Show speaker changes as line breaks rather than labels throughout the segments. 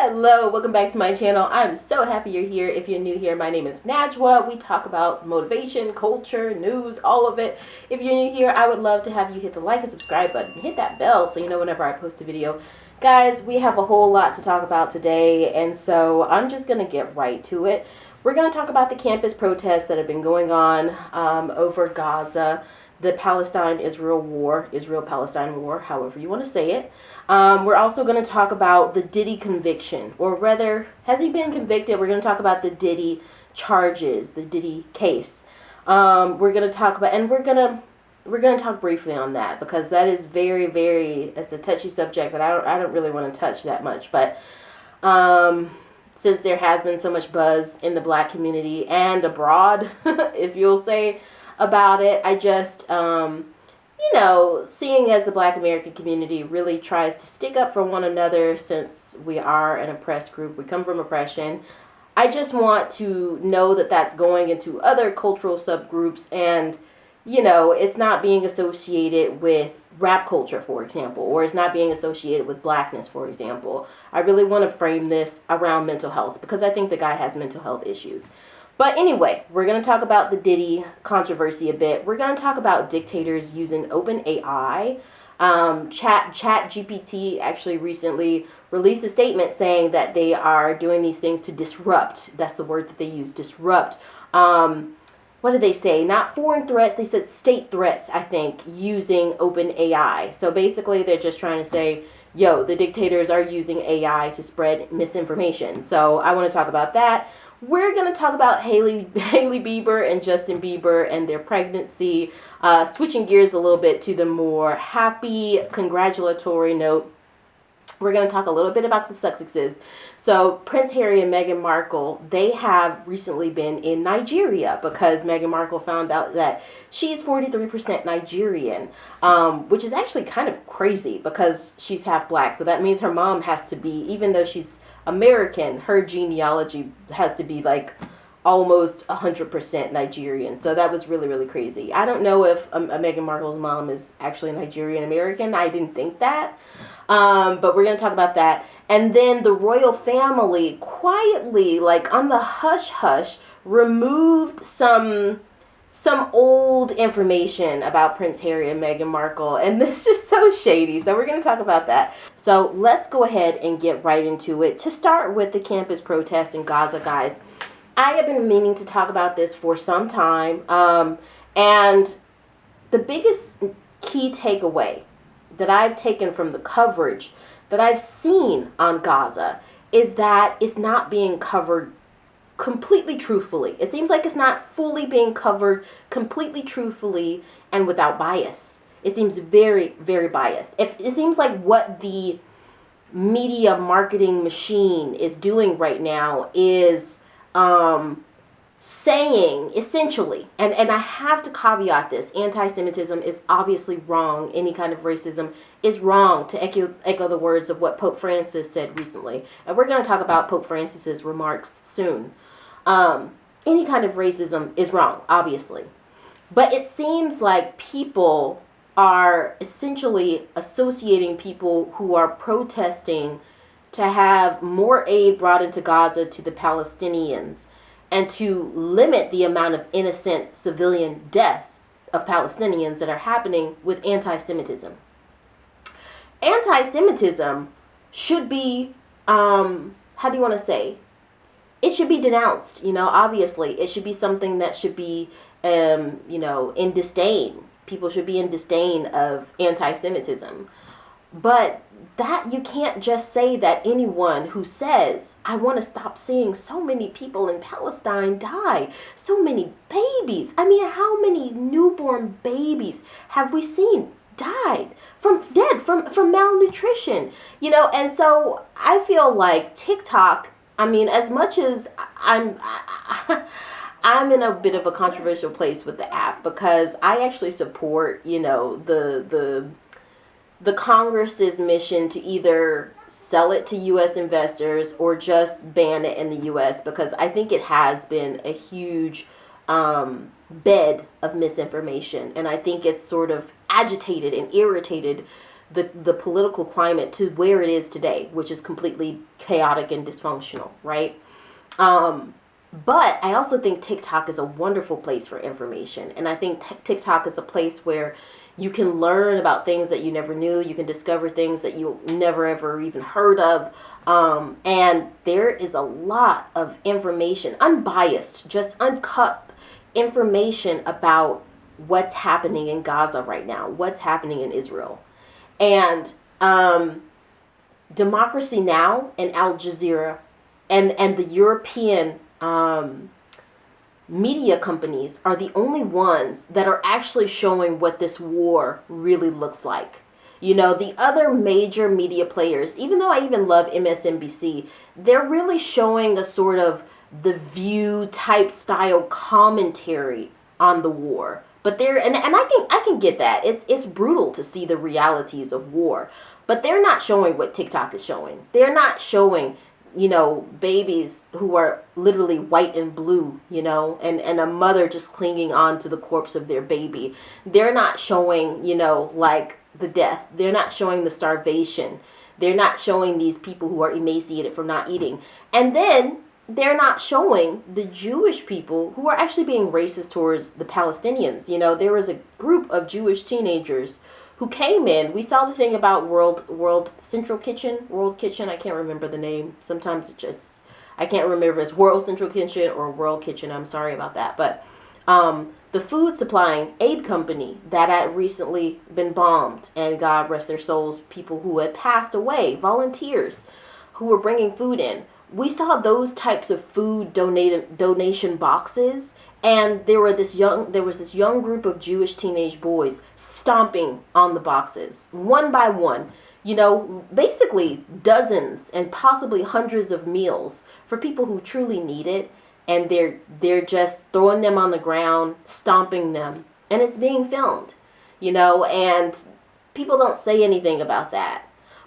Hello, welcome back to my channel. I'm so happy you're here. If you're new here, my name is Najwa. We talk about motivation, culture, news, all of it. If you're new here, I would love to have you hit the like and subscribe button. Hit that bell so you know whenever I post a video. Guys, we have a whole lot to talk about today, and so I'm just going to get right to it. We're going to talk about the campus protests that have been going on over Gaza, the Palestine-Israel war, Israel-Palestine war, however you want to say it. We're also going to talk about the Diddy conviction, or rather, has he been convicted? We're going to talk about the Diddy charges, the Diddy case. We're going to talk about, and we're going to talk briefly on that because that is it's a touchy subject that I don't really want to touch that much. But since there has been so much buzz in the black community and abroad, if you'll say, about it, I just seeing as the Black American community really tries to stick up for one another, since we are an oppressed group, we come from oppression, I just want to know that that's going into other cultural subgroups, and it's not being associated with rap culture, for example, or it's not being associated with blackness, for example. I really want to frame this around mental health because I think the guy has mental health issues. But anyway, we're going to talk about the Diddy controversy a bit. We're going to talk about dictators using OpenAI. ChatGPT actually recently released a statement saying that they are doing these things to disrupt. That's the word that they use, disrupt. What did they say? Not foreign threats. They said state threats, I think, using OpenAI. So basically, they're just trying to say, yo, the dictators are using AI to spread misinformation. So I want to talk about that. We're going to talk about Hailey Bieber and Justin Bieber and their pregnancy, switching gears a little bit to the more happy, congratulatory note. We're going to talk a little bit about the Sussexes. So Prince Harry and Meghan Markle, they have recently been in Nigeria because Meghan Markle found out that she's 43% Nigerian, which is actually kind of crazy because she's half black. So that means her mom has to be, even though she's American, her genealogy has to be like almost 100% Nigerian. So that was really, really crazy. I don't know if Meghan Markle's mom is actually Nigerian American. I didn't think that. But we're going to talk about that. And then the royal family quietly, like on the hush hush, removed some old information about Prince Harry and Meghan Markle, and this is just so shady. So we're going to talk about that. So let's go ahead and get right into it. To start with the campus protests in Gaza, guys, I have been meaning to talk about this for some time, and the biggest key takeaway that I've taken from the coverage that I've seen on Gaza is that it's not being covered completely truthfully. It seems like it's not fully being covered completely truthfully and without bias. It seems very, very biased. It seems like what the media marketing machine is doing right now is saying essentially, and I have to caveat this, anti-Semitism is obviously wrong. Any kind of racism is wrong, to echo the words of what Pope Francis said recently. And we're going to talk about Pope Francis's remarks soon. Any kind of racism is wrong, obviously. But it seems like people are essentially associating people who are protesting to have more aid brought into Gaza to the Palestinians and to limit the amount of innocent civilian deaths of Palestinians that are happening with anti-Semitism. Anti-Semitism should be, how do you want to say? It should be denounced, obviously. It should be something that should be, in disdain. People should be in disdain of anti-Semitism. But that, you can't just say that anyone who says, I want to stop seeing so many people in Palestine die, so many babies. I mean, how many newborn babies have we seen died from malnutrition, and so I feel like TikTok, I mean, as much as I'm in a bit of a controversial place with the app because I actually support, the Congress's mission to either sell it to U.S. investors or just ban it in the U.S. because I think it has been a huge bed of misinformation, and I think it's sort of agitated and irritated the political climate to where it is today, which is completely chaotic and dysfunctional, right? But I also think TikTok is a wonderful place for information. And I think TikTok is a place where you can learn about things that you never knew. You can discover things that you never ever even heard of. And there is a lot of information, unbiased, just uncut information about what's happening in Gaza right now, what's happening in Israel. And DemocracyNow and AlJazeera and the European media companies are the only ones that are actually showing what this war really looks like. You know, the other major media players, even though I even love MSNBC, they're really showing a sort of The View type style commentary on the war. But they're, and I can get that. It's brutal to see the realities of war. But they're not showing what TikTok is showing. They're not showing, you know, babies who are literally white and blue, you know, and a mother just clinging on to the corpse of their baby. They're not showing, you know, like the death. They're not showing the starvation. They're not showing these people who are emaciated from not eating. And then they're not showing the Jewish people who are actually being racist towards the Palestinians. You know, there was a group of Jewish teenagers who came in. We saw the thing about World Kitchen. I can't remember the name. Sometimes I can't remember if it's World Central Kitchen or World Kitchen. I'm sorry about that. But the food supplying aid company that had recently been bombed, and God rest their souls, people who had passed away, volunteers who were bringing food in. We saw those types of food donation boxes. And there was this young group of Jewish teenage boys stomping on the boxes, one by one, you know, basically dozens and possibly hundreds of meals for people who truly need it. And they're just throwing them on the ground, stomping them, and it's being filmed, you know, and people don't say anything about that.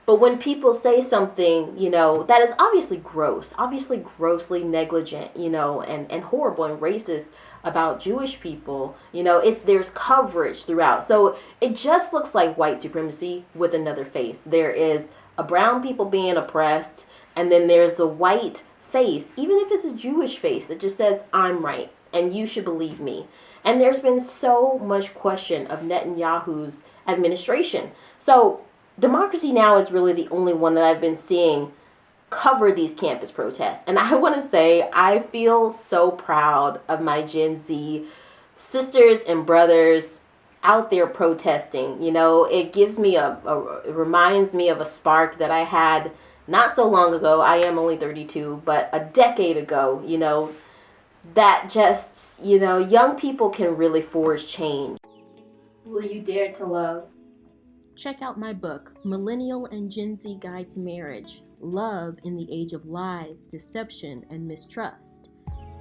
But when people say something, you know, that is obviously gross, obviously grossly negligent, you know, and horrible and racist about Jewish people, you know, there's coverage throughout. So it just looks like white supremacy with another face. There is a brown people being oppressed, and then there's a white face, even if it's a Jewish face, that just says, I'm right, and you should believe me. And there's been so much question of Netanyahu's administration. So DemocracyNow is really the only one that I've been seeing cover these campus protests. And I want to say, I feel so proud of my Gen Z sisters and brothers out there protesting. You know, it gives me it reminds me of a spark that I had not so long ago. I am only 32, but a decade ago, you know, that just, you know, young people can really forge change. Will you dare to love? Check out my book, Millennial and Gen Z Guide to Marriage, Love in the Age of Lies, Deception, and Mistrust.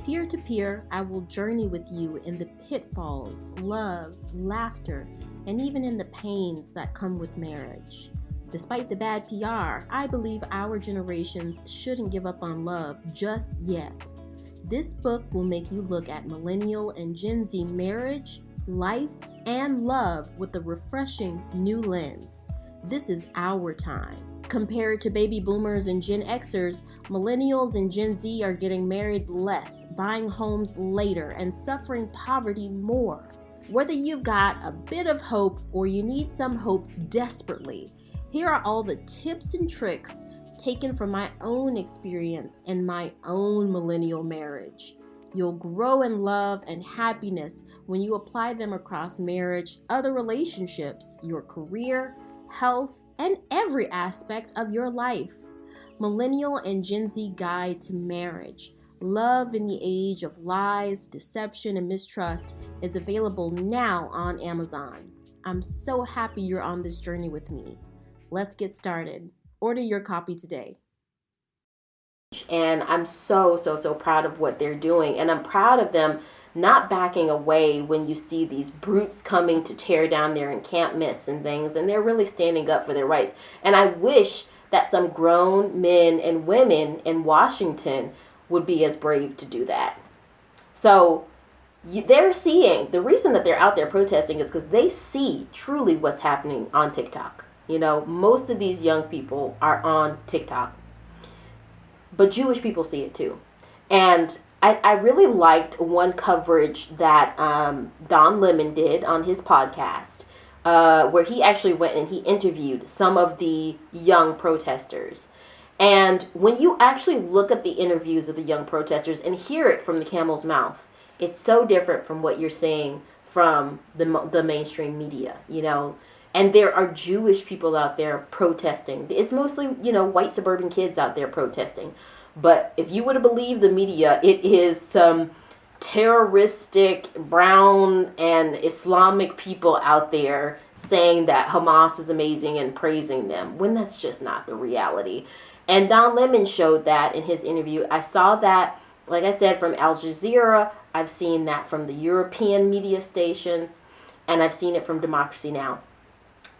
Peer to peer, I will journey with you in the pitfalls, love, laughter, and even in the pains that come with marriage. Despite the bad PR, I believe our generations shouldn't give up on love just yet. This book will make you look at millennial and Gen Z marriage, life, and love with a refreshing new lens. This is our time. Compared to baby boomers and Gen Xers, millennials and Gen Z are getting married less, buying homes later, and suffering poverty more. Whether you've got a bit of hope or you need some hope desperately, here are all the tips and tricks taken from my own experience and my own millennial marriage. You'll grow in love and happiness when you apply them across marriage, other relationships, your career, health, and every aspect of your life. Millennial and Gen Z Guide to Marriage, Love in the Age of Lies, Deception, and Mistrust is available now on Amazon. I'm so happy you're on this journey with me. Let's get started. Order your copy today. And I'm so proud of what they're doing. And I'm proud of them not backing away when you see these brutes coming to tear down their encampments and things. And they're really standing up for their rights. And I wish that some grown men and women in Washington would be as brave to do that. So they're seeing, the reason that they're out there protesting is because they see truly what's happening on TikTok. Most of these young people are on TikTok. But Jewish people see it too. And I really liked one coverage that Don Lemon did on his podcast, where he actually went and he interviewed some of the young protesters. And when you actually look at the interviews of the young protesters and hear it from the camel's mouth, it's so different from what you're saying from the mainstream media, And there are Jewish people out there protesting. It's mostly, white suburban kids out there protesting. But if you were to believe the media, it is some terroristic brown and Islamic people out there saying that Hamas is amazing and praising them, when that's just not the reality. And Don Lemon showed that in his interview. I saw that, like I said, from AlJazeera. I've seen that from the European media stations, and I've seen it from DemocracyNow.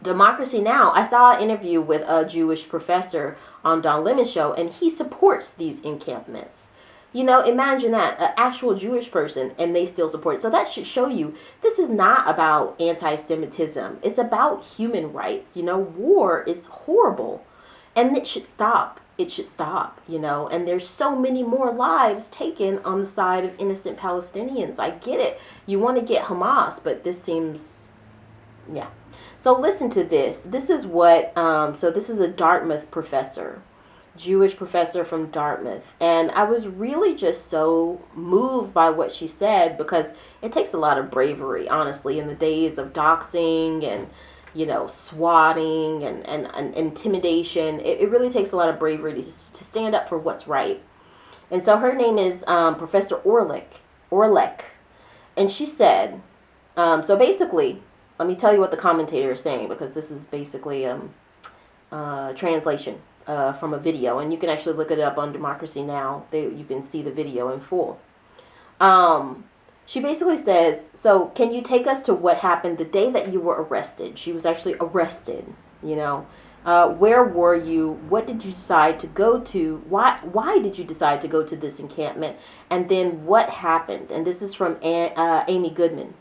DemocracyNow, I saw an interview with a Jewish professor on Don Lemon's show, and he supports these encampments. Imagine that, an actual Jewish person, and they still support it. So that should show you this is not about anti-Semitism. It's about human rights. War is horrible, and it should stop. It should stop, and there's so many more lives taken on the side of innocent Palestinians. I get it. You want to get Hamas, but this seems, yeah. So listen to this. This is what, so this is a Dartmouth professor, Jewish professor from Dartmouth. And I was really just so moved by what she said, because it takes a lot of bravery, honestly, in the days of doxing and, swatting and intimidation. It really takes a lot of bravery to stand up for what's right. And so her name is Professor Orlick. And she said, so basically, let me tell you what the commentator is saying, because this is basically translation from a video. And you can actually look it up on DemocracyNow. You can see the video in full. She basically says, so can you take us to what happened the day that you were arrested? She was actually arrested, Where were you? What did you decide to go to? Why did you decide to go to this encampment? And then what happened? And this is from Amy Goodman.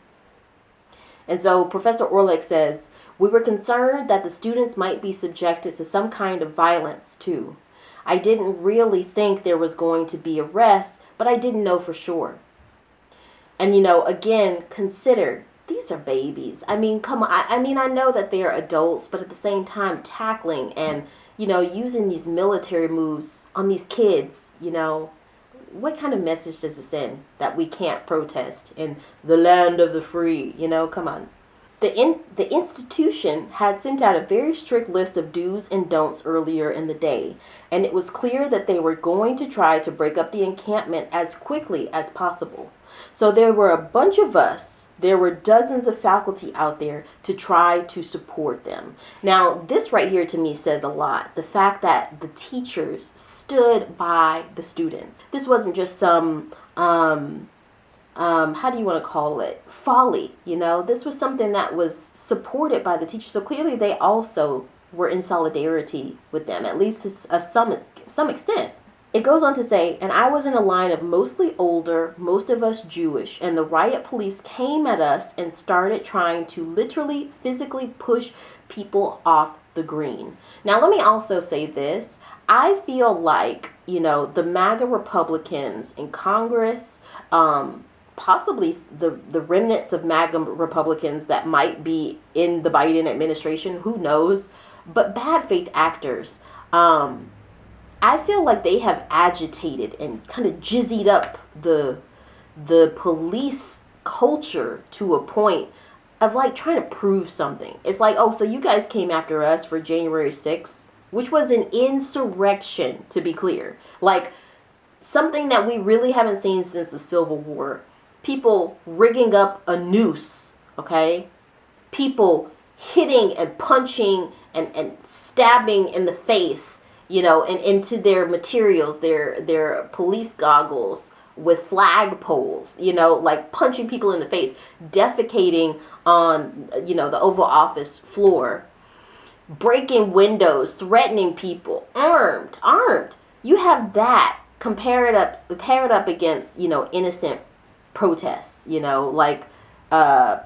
And so Professor Orlick says, we were concerned that the students might be subjected to some kind of violence too. I didn't really think there was going to be arrests, but I didn't know for sure. And, again, consider, these are babies. I mean, come on. I know that they're adults, but at the same time, tackling and, using these military moves on these kids, what kind of message does it send that we can't protest in the land of the free? Come on. The institution had sent out a very strict list of do's and don'ts earlier in the day, and it was clear that they were going to try to break up the encampment as quickly as possible. So there were a bunch of us, there were dozens of faculty out there to try to support them. Now, this right here to me says a lot. The fact that the teachers stood by the students. This wasn't just some, how do you want to call it? Folly, This was something that was supported by the teachers. So clearly they also were in solidarity with them, at least to some extent. It goes on to say, and I was in a line of mostly older, most of us Jewish, and the riot police came at us and started trying to literally, physically push people off the green. Now, let me also say this. I feel like, the MAGA Republicans in Congress, possibly the remnants of MAGA Republicans that might be in the Biden administration, who knows, but bad faith actors, I feel like they have agitated and kind of jizzied up the police culture to a point of like trying to prove something. It's like, oh, so you guys came after us for January 6th, which was an insurrection, to be clear. Like something that we really haven't seen since the Civil War. People rigging up a noose, okay? People hitting and punching and stabbing in the face, and into their materials, their police goggles with flag poles, like punching people in the face, defecating on, the Oval Office floor, breaking windows, threatening people, armed. You have that, compare it up against, innocent protests, like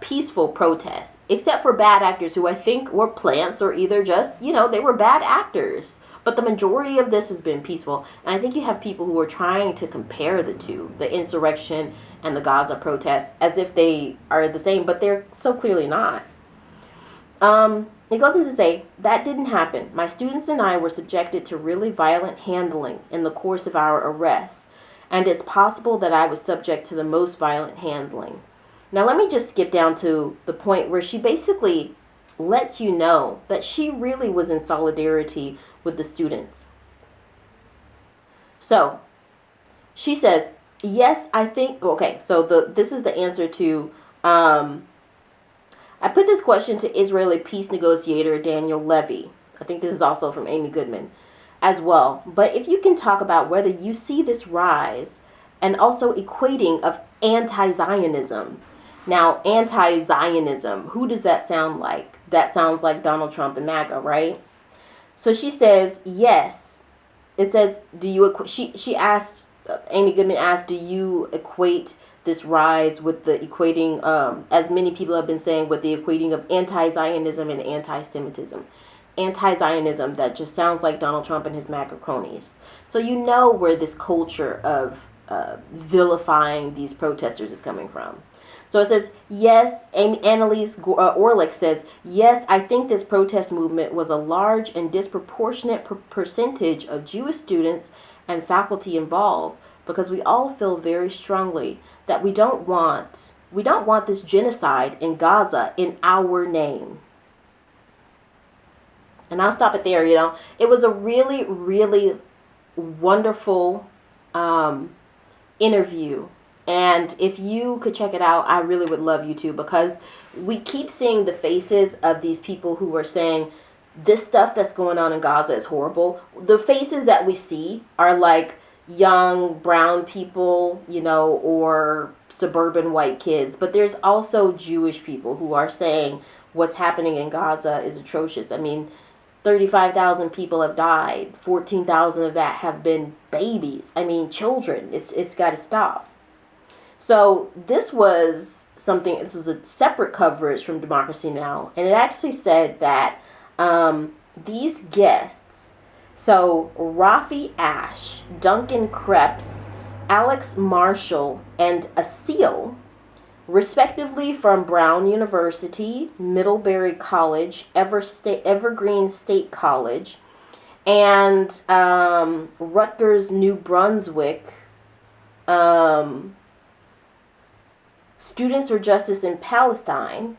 peaceful protests, except for bad actors who I think were plants or either just, they were bad actors. But the majority of this has been peaceful. And I think you have people who are trying to compare the two, the insurrection and the Gaza protests, as if they are the same, but they're so clearly not. It goes on to say, that didn't happen. My students and I were subjected to really violent handling in the course of our arrests, and it's possible that I was subject to the most violent handling. Now let me just skip down to the point where she basically lets you know that she really was in solidarity with the students. So she says, yes, I think, okay, so this is the answer to, I put this question to Israeli peace negotiator Daniel Levy. I think this is also from Amy Goodman as well. But if you can talk about whether you see this rise and also equating of anti-Zionism. Now, anti-Zionism, who does that sound like? That sounds like Donald Trump and MAGA, right? So she says, yes. It says, do you, she asked, Amy Goodman asked, do you equate this rise with the equating, as many people have been saying, with the equating of anti-Zionism and anti-Semitism. Anti-Zionism, that just sounds like Donald Trump and his MAGA cronies. So you know where this culture of vilifying these protesters is coming from. So it says, yes, Annalise Orlick says, yes, I think this protest movement was a large and disproportionate percentage of Jewish students and faculty involved, because we all feel very strongly that we don't want this genocide in Gaza in our name. And I'll stop it there. It was a really, really wonderful interview. And if you could check it out, I really would love you to, because we keep seeing the faces of these people who are saying this stuff that's going on in Gaza is horrible. The faces that we see are like young brown people, or suburban white kids. But there's also Jewish people who are saying what's happening in Gaza is atrocious. I mean, 35,000 people have died. 14,000 of that have been babies. I mean, children. It's got to stop. So this was a separate coverage from Democracy Now! And it actually said that these guests, so Rafi Ash, Duncan Krebs, Alex Marshall, and Asil, respectively from Brown University, Middlebury College, Evergreen State College, and Rutgers, New Brunswick, Students for Justice in Palestine.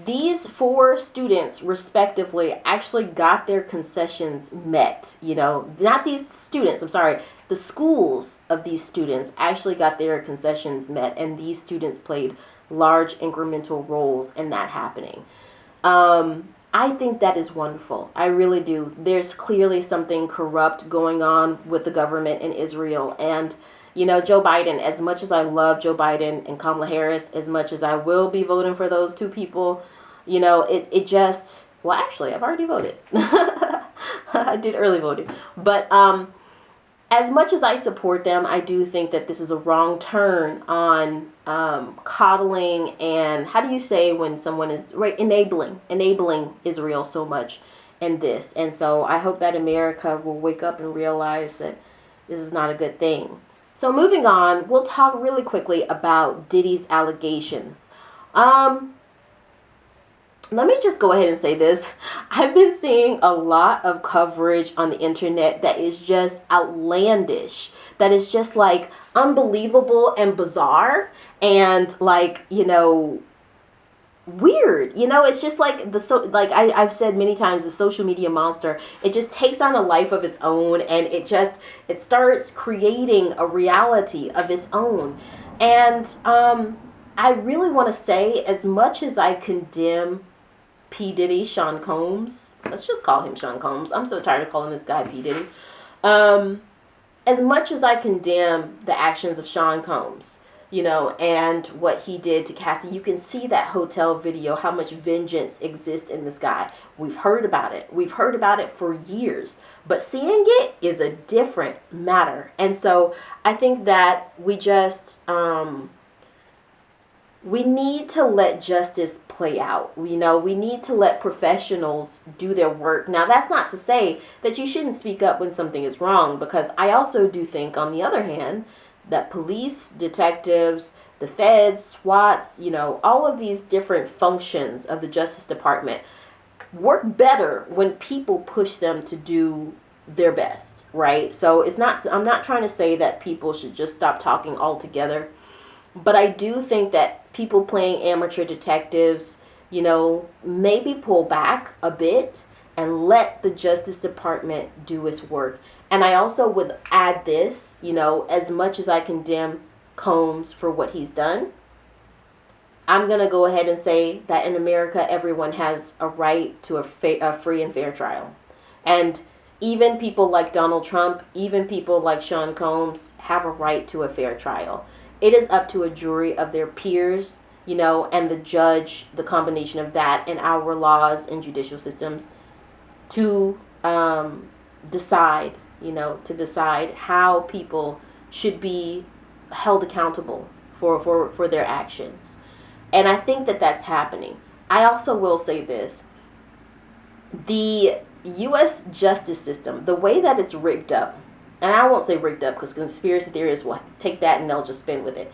These 4 students, respectively, actually got their concessions met. Not these students, I'm sorry. The schools of these students actually got their concessions met, and these students played large incremental roles in that happening. I think that is wonderful. I really do. There's clearly something corrupt going on with the government in Israel, and Joe Biden, as much as I love Joe Biden and Kamala Harris, as much as I will be voting for those 2 people, it just, well, actually, I've already voted. I did early voting. But as much as I support them, I do think that this is a wrong turn on coddling and, how do you say when someone is, right, enabling Israel so much in this. And so I hope that America will wake up and realize that this is not a good thing. So moving on, we'll talk really quickly about Diddy's allegations. Let me just go ahead and say this. I've been seeing a lot of coverage on the internet that is just outlandish, that is just like unbelievable and bizarre and like, weird. It's just like I've said many times, the social media monster, it just takes on a life of its own, and it starts creating a reality of its own. And I really want to say, as much as I condemn PDiddy, Sean Combs, let's just call him Sean Combs, I'm so tired of calling this guy PDiddy, as much as I condemn the actions of Sean Combs, and what he did to Cassie, you can see that hotel video, how much vengeance exists in this guy. We've heard about it. We've heard about it for years. But seeing it is a different matter. And so I think that we just, we need to let justice play out. We need to let professionals do their work. Now, that's not to say that you shouldn't speak up when something is wrong, because I also do think, on the other hand, that police, detectives, the feds, SWATs, all of these different functions of the Justice Department work better when people push them to do their best, right? So I'm not trying to say that people should just stop talking altogether, but I do think that people playing amateur detectives, maybe pull back a bit and let the Justice Department do its work. And I also would add this, as much as I condemn Combs for what he's done, I'm going to go ahead and say that in America, everyone has a right to a free and fair trial. And even people like Donald Trump, even people like Sean Combs have a right to a fair trial. It is up to a jury of their peers, and the judge, the combination of that and our laws and judicial systems to decide, how people should be held accountable for their actions. And I think that that's happening. I also will say this. The U.S. justice system, the way that it's rigged up, and I won't say rigged up because conspiracy theorists will take that and they'll just spin with it.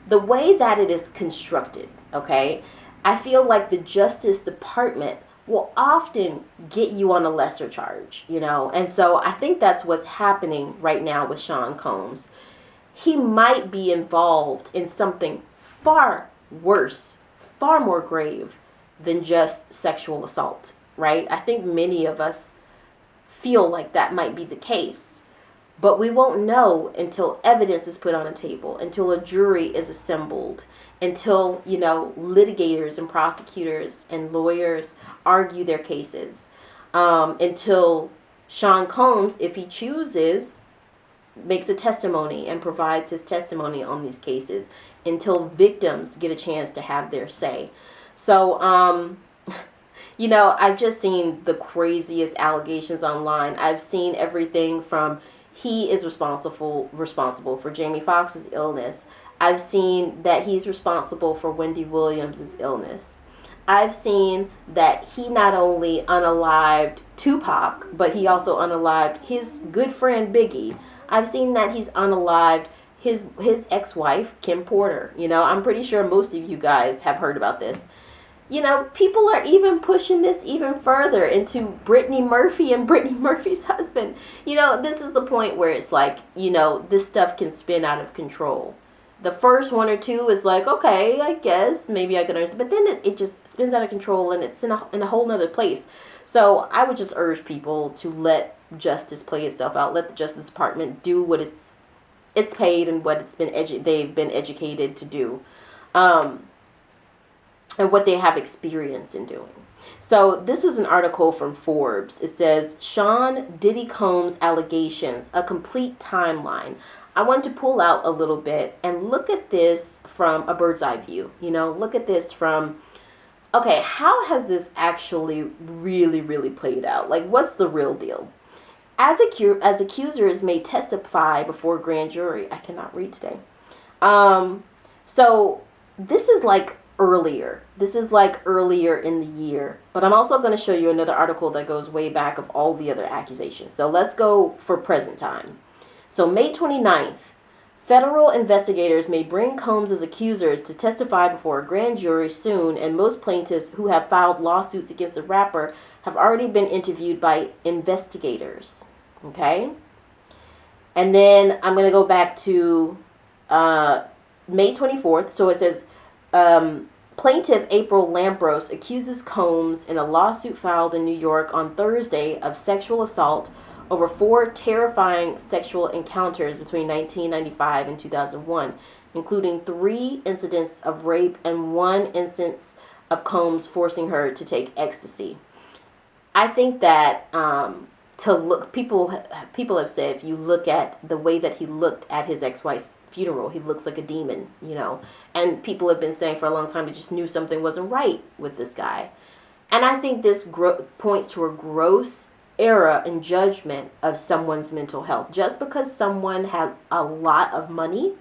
The way that it is constructed, okay, I feel like the Justice Department will often get you on a lesser charge, And so I think that's what's happening right now with Sean Combs. He might be involved in something far worse, far more grave than just sexual assault, right? I think many of us feel like that might be the case, but we won't know until evidence is put on a table, until a jury is assembled, until, litigators and prosecutors and lawyers argue their cases, until Sean Combs, if he chooses, makes a testimony and provides his testimony on these cases, until victims get a chance to have their say. So, I've just seen the craziest allegations online. I've seen everything from he is responsible for Jamie Foxx's illness. I've seen that he's responsible for Wendy Williams' illness. I've seen that he not only unalived Tupac, but he also unalived his good friend Biggie. I've seen that he's unalived his ex-wife, Kim Porter. I'm pretty sure most of you guys have heard about this. People are even pushing this even further into Brittany Murphy and Brittany Murphy's husband. This is the point where it's like, this stuff can spin out of control. The first one or two is like, okay, I guess, maybe I can understand. But then it just spins out of control and it's in a whole nother place. So I would just urge people to let justice play itself out. Let the Justice Department do what it's paid and what they've been educated to do. And what they have experience in doing. So this is an article from Forbes. It says, Sean Diddy Combs allegations, a complete timeline. I want to pull out a little bit and look at this from a bird's eye view. Look at this from, okay, how has this actually really, really played out? Like, what's the real deal? As accusers may testify before grand jury. I cannot read today. So this is like earlier. This is like earlier in the year. But I'm also going to show you another article that goes way back of all the other accusations. So let's go for present time. So May 29th, federal investigators may bring Combs' accusers to testify before a grand jury soon, and most plaintiffs who have filed lawsuits against the rapper have already been interviewed by investigators. Okay? And then I'm going to go back to May 24th. So it says, plaintiff April Lampros accuses Combs in a lawsuit filed in New York on Thursday of sexual assault over 4 terrifying sexual encounters between 1995 and 2001, including 3 incidents of rape and 1 instance of Combs forcing her to take ecstasy. I think that people have said, if you look at the way that he looked at his ex-wife's funeral, he looks like a demon, and people have been saying for a long time they just knew something wasn't right with this guy. And I think this points to a gross error in judgment of someone's mental health. Just because someone has a lot of money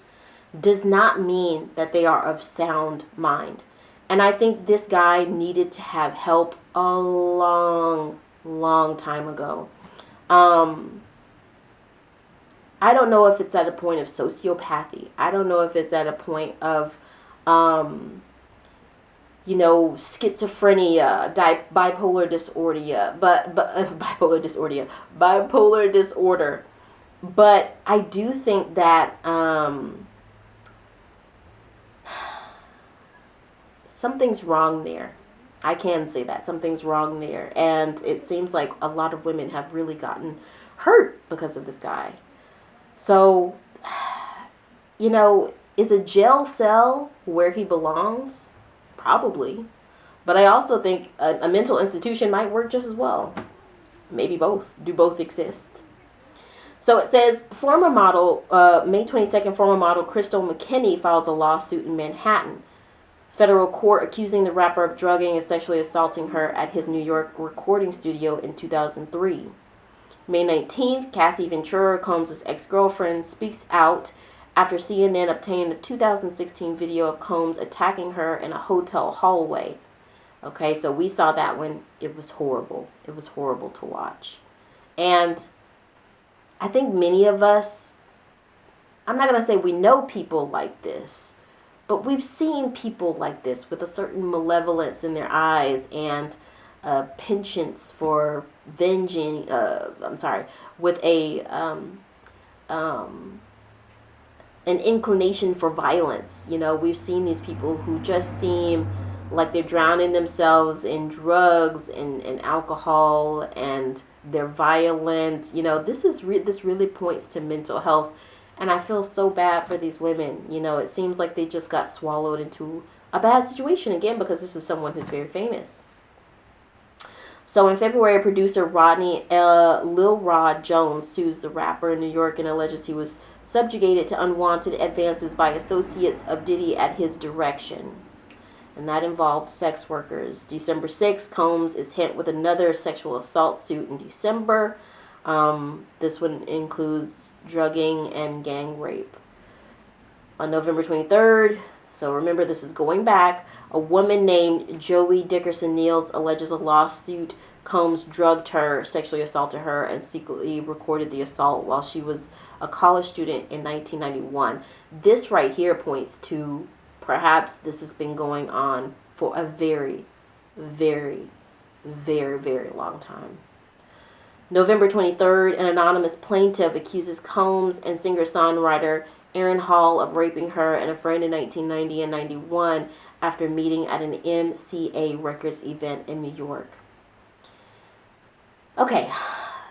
does not mean that they are of sound mind. And I think this guy needed to have help a long, long time ago. I don't know if it's at a point of sociopathy. I don't know if it's at a point of, schizophrenia, bipolar disorder, bipolar disorder. But I do think that something's wrong there. I can say that something's wrong there, and it seems like a lot of women have really gotten hurt because of this guy. So, is a jail cell where he belongs? Probably. But I also think a mental institution might work just as well. Maybe both. Do both exist? So it says, former model, May 22nd, former model Crystal McKinney files a lawsuit in Manhattan. Federal court accusing the rapper of drugging and sexually assaulting her at his New York recording studio in 2003. May 19th, Cassie Ventura, Combs' ex-girlfriend, speaks out after CNN obtained a 2016 video of Combs attacking her in a hotel hallway. Okay, so we saw that when it was horrible. It was horrible to watch. And I think many of us, I'm not going to say we know people like this, but we've seen people like this with a certain malevolence in their eyes and penchants for venging, with an inclination for violence. We've seen these people who just seem like they're drowning themselves in drugs and alcohol, and they're violent. This really points to mental health, and I feel so bad for these women. It seems like they just got swallowed into a bad situation again, because this is someone who's very famous. So in February, producer Rodney Lil Rod Jones sues the rapper in New York and alleges he was subjugated to unwanted advances by associates of Diddy at his direction. And that involved sex workers. December 6th, Combs is hit with another sexual assault suit in December. This one includes drugging and gang rape. On November 23rd, so remember this is going back, a woman named Joey Dickerson Niels alleges a lawsuit. Combs drugged her, sexually assaulted her, and secretly recorded the assault while she was a college student in 1991. This right here points to perhaps this has been going on for a very, very, very, very long time. November 23rd, an anonymous plaintiff accuses Combs and singer-songwriter Aaron Hall of raping her and a friend in 1990 and 91 after meeting at an MCA Records event in New York. Okay,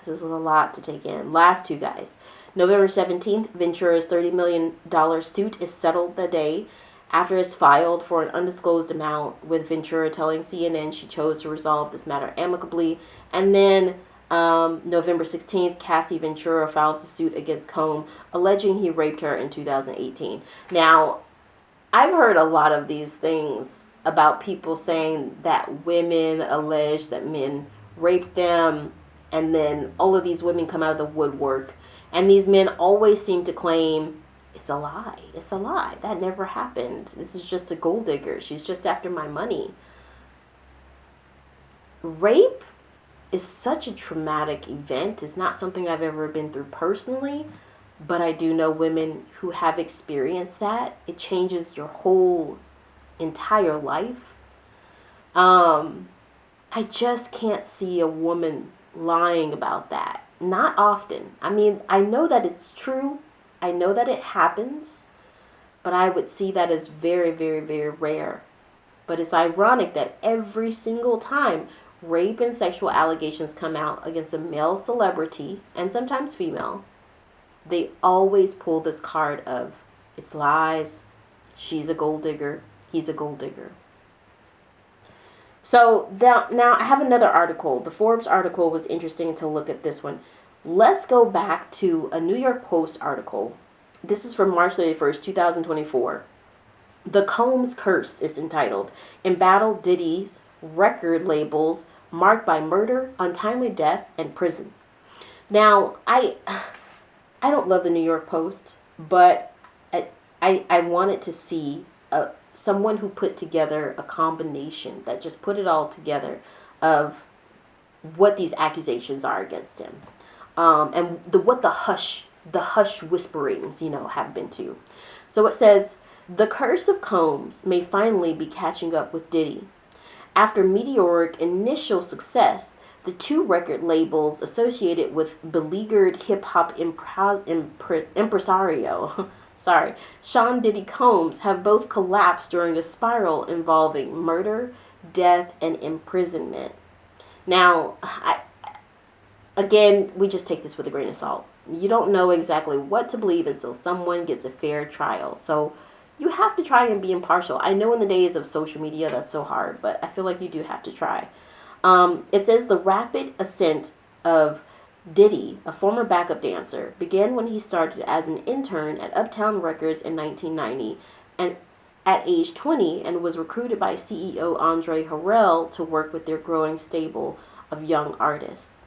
this is a lot to take in. Last two guys. November 17th, Ventura's $30 million suit is settled the day after it's filed for an undisclosed amount, with Ventura telling CNN she chose to resolve this matter amicably. And then November 16th, Cassie Ventura files a suit against Combs, alleging he raped her in 2018. Now, I've heard a lot of these things about people saying that women allege that men raped them, and then all of these women come out of the woodwork, and these men always seem to claim, it's a lie, it's a lie, that never happened, this is just a gold digger, she's just after my money. Rape is such a traumatic event. It's not something I've ever been through personally, but I do know women who have experienced that. It changes your whole entire life. I just can't see a woman lying about that. Not often. I mean, I know that it's true. I know that it happens, but I would see that as very, very, very rare. But it's ironic that every single time rape and sexual allegations come out against a male celebrity, and sometimes female, they always pull this card of, it's lies, she's a gold digger, he's a gold digger. So now I have another article. The Forbes article was interesting to look at this one. Let's go back to a New York Post article. This is from March 31st, 2024. The Combs Curse is entitled. Embattle Diddy's record labels marked by murder, untimely death, and prison. Now, I don't love the New York Post, but I wanted to see someone who put together a combination that just put it all together of what these accusations are against him, and what the hush whisperings, have been to. So it says, the curse of Combs may finally be catching up with Diddy. After meteoric initial success, the two record labels associated with beleaguered hip-hop impresario, Sean Diddy Combs, have both collapsed during a spiral involving murder, death, and imprisonment. Now, again, we just take this with a grain of salt. You don't know exactly what to believe until someone gets a fair trial. So you have to try and be impartial. I know in the days of social media that's so hard, but I feel like you do have to try. It says the rapid ascent of Diddy, a former backup dancer, began when he started as an intern at Uptown Records in 1990 and at age 20, and was recruited by CEO Andre Harrell to work with their growing stable of young artists.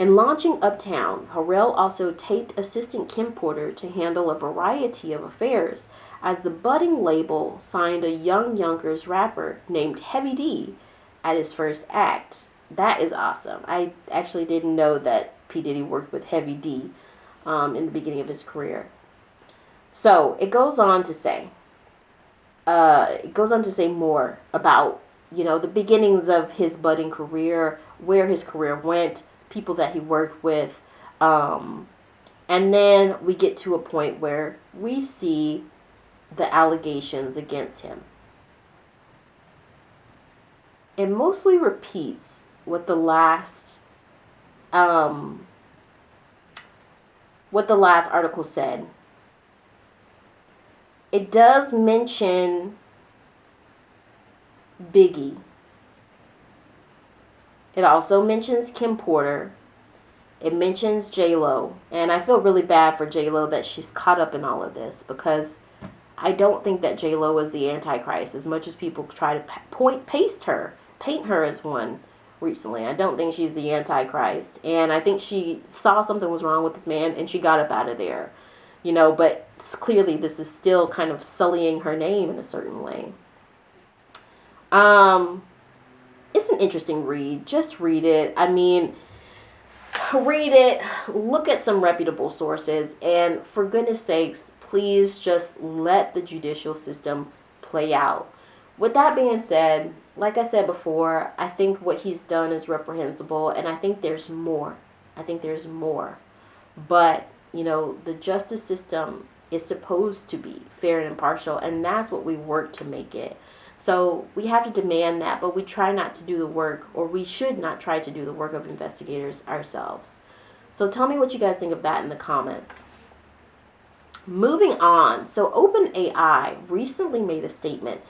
In launching Uptown, Harrell also taped assistant Kim Porter to handle a variety of affairs, as the budding label signed a young Yonkers rapper named Heavy D at his first act. That is awesome. I actually didn't know that P. Diddy worked with Heavy D in the beginning of his career. So it goes on to say more about, the beginnings of his budding career, where his career went, people that he worked with. And then we get to a point where we see the allegations against him. It mostly repeats what the last article said. It does mention Biggie. It also mentions Kim Porter. It mentions J-Lo. And I feel really bad for J-Lo that she's caught up in all of this, because I don't think that J-Lo is the Antichrist, as much as people try to paint her as one recently. I don't think she's the Antichrist. And I think she saw something was wrong with this man and she got up out of there. But clearly this is still kind of sullying her name in a certain way. It's an interesting read. Just read it. Read it, look at some reputable sources, and for goodness sakes, please just let the judicial system play out. With that being said, like I said before, I think what he's done is reprehensible, and I think there's more. But, the justice system is supposed to be fair and impartial, and that's what we work to make it. So we have to demand that, but we try not to do the work, or we should not try to do the work of investigators ourselves. So tell me what you guys think of that in the comments. Moving on, so OpenAI recently made a statement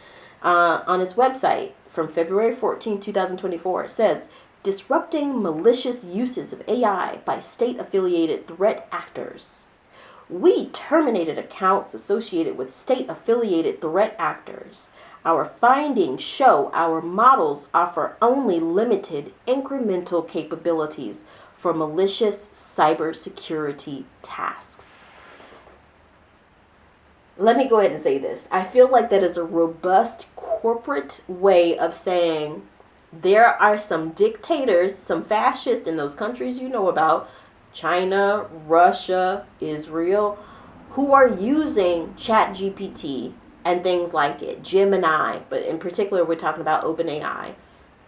on its website from February 14, 2024. It says, disrupting malicious uses of AI by state-affiliated threat actors. We terminated accounts associated with state-affiliated threat actors. Our findings show our models offer only limited incremental capabilities for malicious cybersecurity tasks. Let me go ahead and say this. I feel like that is a robust corporate way of saying there are some dictators, some fascists in those countries you know about, China, Russia, Israel, who are using ChatGPT and things like it, Gemini, but in particular we're talking about OpenAI.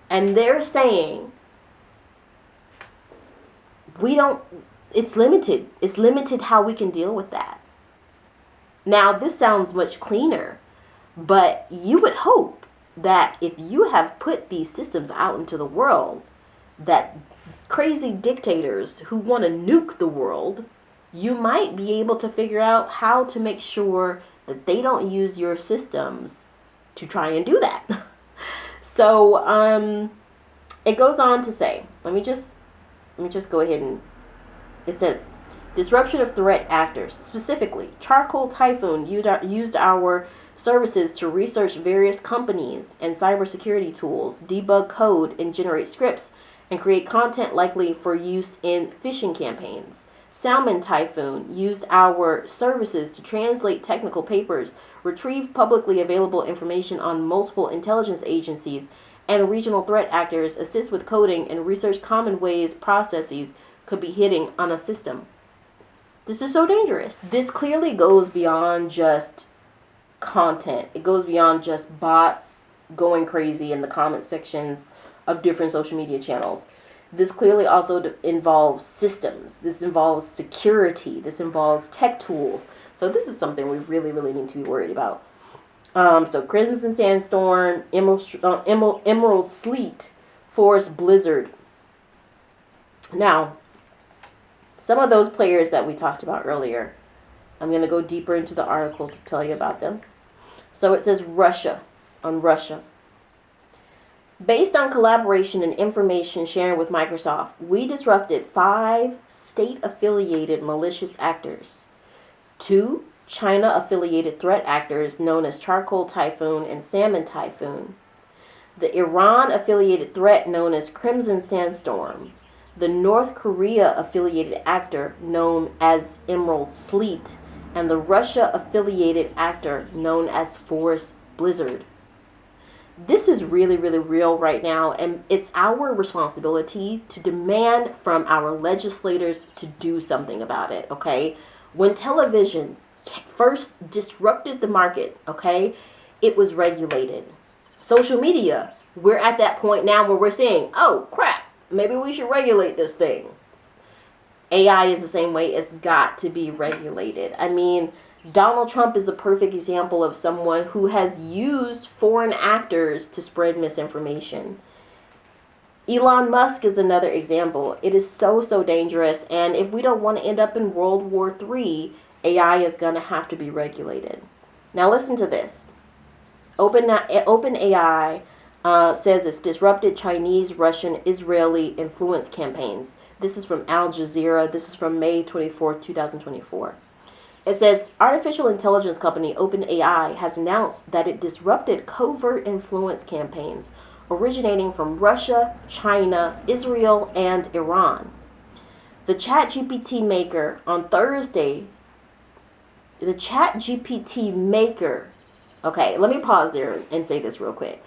And they're saying, it's limited. It's limited how we can deal with that. Now, this sounds much cleaner, but you would hope that if you have put these systems out into the world, that crazy dictators who want to nuke the world, you might be able to figure out how to make sure that they don't use your systems to try and do that. So, it goes on to say, let me just go ahead and, it says, disruption of threat actors, specifically, Charcoal Typhoon used our services to research various companies and cybersecurity tools, debug code, and generate scripts, and create content likely for use in phishing campaigns. Salmon Typhoon used our services to translate technical papers, retrieve publicly available information on multiple intelligence agencies and regional threat actors, assist with coding, and research common ways processes could be hitting on a system. This is so dangerous. This clearly goes beyond just content. It goes beyond just bots going crazy in the comment sections of different social media channels. This clearly also involves systems. This involves security. This involves tech tools. So this is something we really, really need to be worried about. So Crimson Sandstorm, Emerald Sleet, Forest Blizzard. Now, some of those players that we talked about earlier, I'm going to go deeper into the article to tell you about them. So it says Russia, on Russia. Based on collaboration and information sharing with Microsoft, we disrupted 5 state-affiliated malicious actors, 2 China-affiliated threat actors known as Charcoal Typhoon and Salmon Typhoon, the Iran-affiliated threat known as Crimson Sandstorm, the North Korea-affiliated actor known as Emerald Sleet, and the Russia-affiliated actor known as Forest Blizzard. This is really, really real right now, and it's our responsibility to demand from our legislators to do something about it, okay? When television first disrupted the market, okay, it was regulated. Social media, we're at that point now where we're saying, oh, crap, maybe we should regulate this thing. AI is the same way. It's got to be regulated. I mean, Donald Trump is a perfect example of someone who has used foreign actors to spread misinformation. Elon Musk is another example. It is so, so dangerous. And if we don't want to end up in World War III, AI is going to have to be regulated. Now listen to this. OpenAI says it's disrupted Chinese, Russian, Israeli influence campaigns. This is from AlJazeera. This is from May 24, 2024. It says, artificial intelligence company OpenAI has announced that it disrupted covert influence campaigns originating from Russia, China, Israel, and Iran. The ChatGPT maker on Thursday, okay, let me pause there and say this real quick.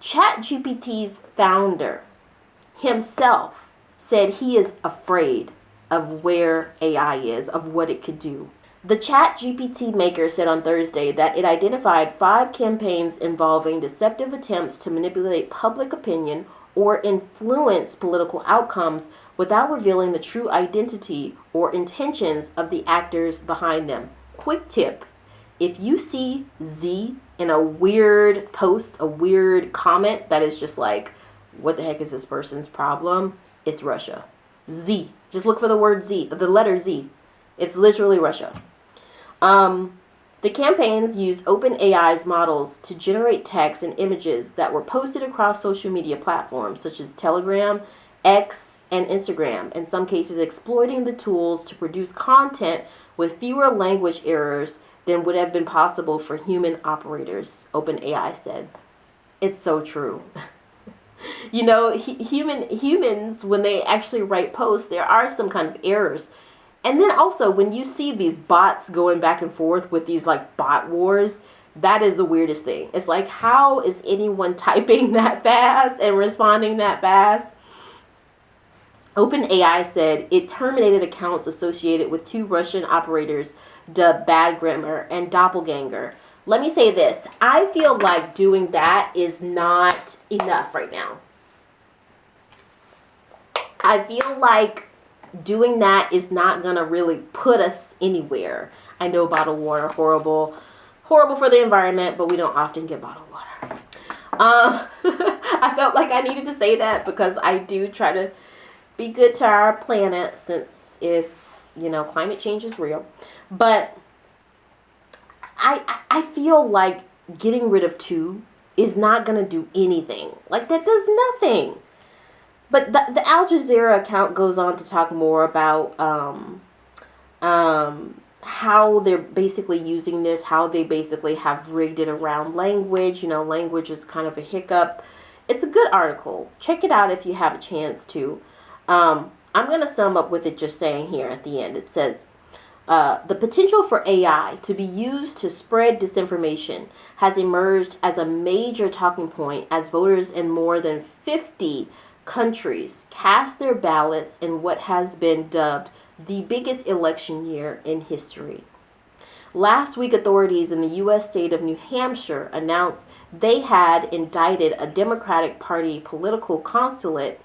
ChatGPT's founder himself said he is afraid of where AI is, of what it could do. The ChatGPT maker said on Thursday that it identified 5 campaigns involving deceptive attempts to manipulate public opinion or influence political outcomes without revealing the true identity or intentions of the actors behind them. Quick tip, if you see Z in a weird post, a weird comment that is just like, what the heck is this person's problem? It's Russia. Z. Just look for the word Z, the letter Z. It's literally Russia. The campaigns use OpenAI's models to generate text and images that were posted across social media platforms such as Telegram, X, and Instagram, in some cases exploiting the tools to produce content with fewer language errors than would have been possible for human operators, OpenAI said. It's so true. You know, humans, when they actually write posts, there are some kind of errors. And then also, when you see these bots going back and forth with these like bot wars, that is the weirdest thing. It's like, how is anyone typing that fast and responding that fast? OpenAI said it terminated accounts associated with 2 Russian operators dubbed Bad Grammar and Doppelganger. Let me say this. I feel like doing that is not enough right now. I feel like doing that is not going to really put us anywhere. I know bottled water, horrible for the environment, but we don't often get bottled water. I felt like I needed to say that because I do try to be good to our planet since it's, you know, climate change is real. But I feel like getting rid of 2 is not going to do anything. Like, that does nothing. But the AlJazeera account goes on to talk more about how they're basically using this, how they basically have rigged it around language. You know, language is kind of a hiccup. It's a good article. Check it out if you have a chance to. I'm going to sum up with it just saying here at the end. It says, the potential for AI to be used to spread disinformation has emerged as a major talking point as voters in more than 50 countries cast their ballots in what has been dubbed the biggest election year in history. Last week, authorities in the U.S. state of New Hampshire announced they had indicted a Democratic Party political consultant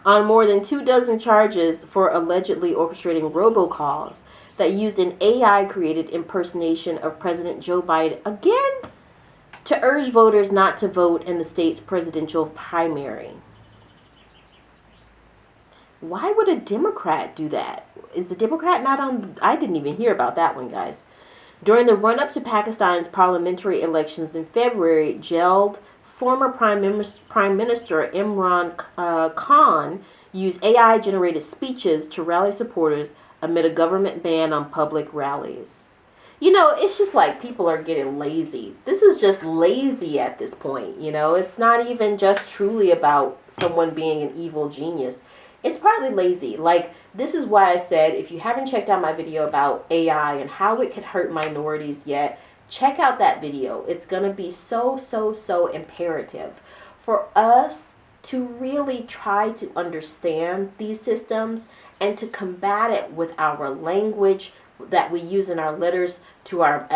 on more than 24 charges for allegedly orchestrating robocalls that used an AI-created impersonation of President Joe Biden again to urge voters not to vote in the state's presidential primary. Why would a Democrat do that? Is the Democrat not on? I didn't even hear about that one, guys. During the run-up to Pakistan's parliamentary elections in February, jailed former Prime Minister Imran Khan used AI-generated speeches to rally supporters amid a government ban on public rallies. You know, it's just like people are getting lazy. This is just lazy at this point, you know. It's not even just truly about someone being an evil genius. It's partly lazy. Like, this is why I said, if you haven't checked out my video about AI and how it can hurt minorities yet, check out that video. It's going to be so imperative for us to really try to understand these systems and to combat it with our language that we use in our letters to our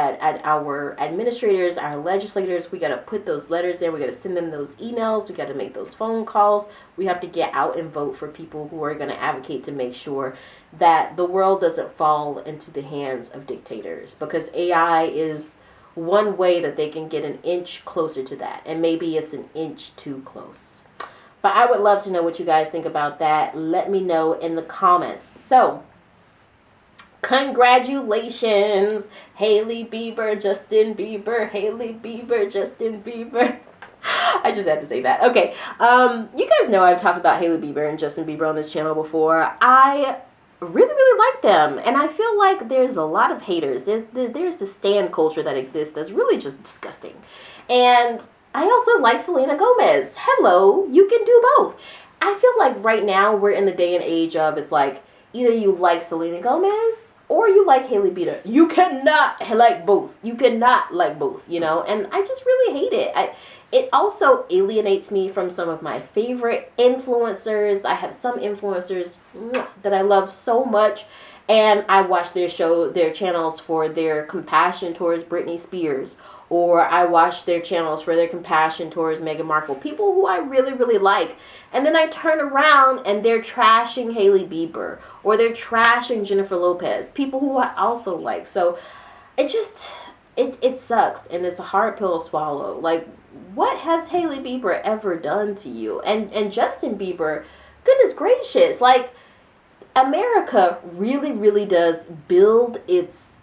administrators, our legislators. We got to put those letters in. We got to send them those emails. We got to make those phone calls. We have to get out and vote for people who are going to advocate to make sure that the world doesn't fall into the hands of dictators, because AI is one way that they can get an inch closer to that, and maybe it's an inch too close. But I would love to know what you guys think about that. Let me know in the comments. So, congratulations, Hailey Bieber, Justin Bieber, Hailey Bieber, Justin Bieber. I just had to say that. Okay, you guys know I've talked about Hailey Bieber and Justin Bieber on this channel before. I really like them, and I feel like there's a lot of haters. There's the stan culture that exists that's really just disgusting. And I also like Selena Gomez. Hello, you can do both. I feel like right now we're in the day and age of, it's like either you like Selena Gomez or you like Hailey Bieber. You cannot like both. You cannot like both, you know? And I just really hate it. It also alienates me from some of my favorite influencers. I have some influencers that I love so much, and I watch their channels for their compassion towards Britney Spears, or I watch their channels for their compassion towards Meghan Markle, people who I really like. And then I turn around and they're trashing Hailey Bieber, or they're trashing Jennifer Lopez, people who I also like. So it sucks, and it's a hard pill to swallow. Like, what has Hailey Bieber ever done to you? And Justin Bieber, goodness gracious, like, America really does build its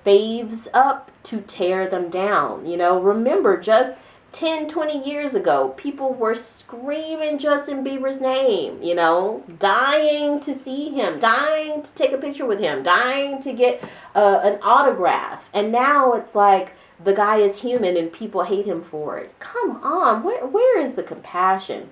faves up to tear them down. You know, remember just 10-20 years ago, people were screaming Justin Bieber's name, you know, dying to see him, dying to take a picture with him, dying to get an autograph. And now it's like the guy is human and people hate him for it. Come on, where is the compassion?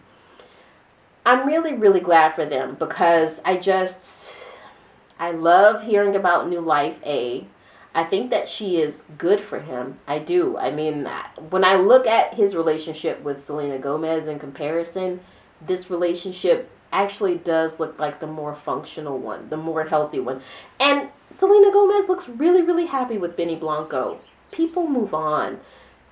I'm really glad for them, because I love hearing about New Life A. I think that she is good for him. I do. I mean, when I look at his relationship with Selena Gomez in comparison, this relationship actually does look like the more functional one, the more healthy one. And Selena Gomez looks really happy with Benny Blanco. People move on.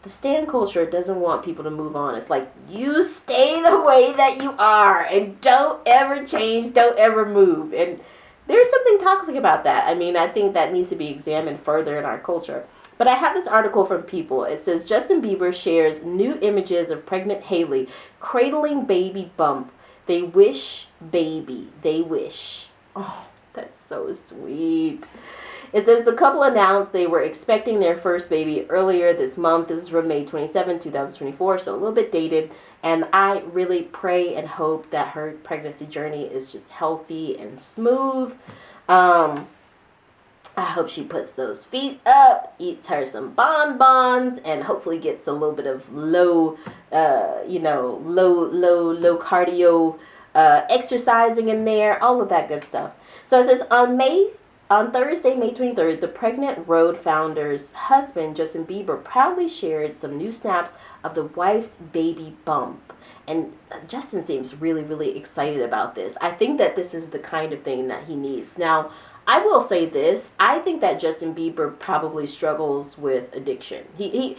The stan culture doesn't want people to move on. It's like, you stay the way that you are and don't ever change, don't ever move. And there's something toxic about that. I mean, I think that needs to be examined further in our culture. But I have this article from People. It says, Justin Bieber shares new images of pregnant Hailey cradling baby bump. They wish, baby. They wish. Oh, that's so sweet. It says the couple announced they were expecting their first baby earlier this month. This is from May 27, 2024, so a little bit dated. And I really pray and hope that her pregnancy journey is just healthy and smooth. I hope she puts those feet up, eats her some bonbons, and hopefully gets a little bit of low cardio exercising in there, all of that good stuff. So it says on Thursday, May 23rd, the pregnant Road founder's husband, Justin Bieber, proudly shared some new snaps of the wife's baby bump. And Justin seems really, really excited about this. I think that this is the kind of thing that he needs. Now, I will say this. I think that Justin Bieber probably struggles with addiction. He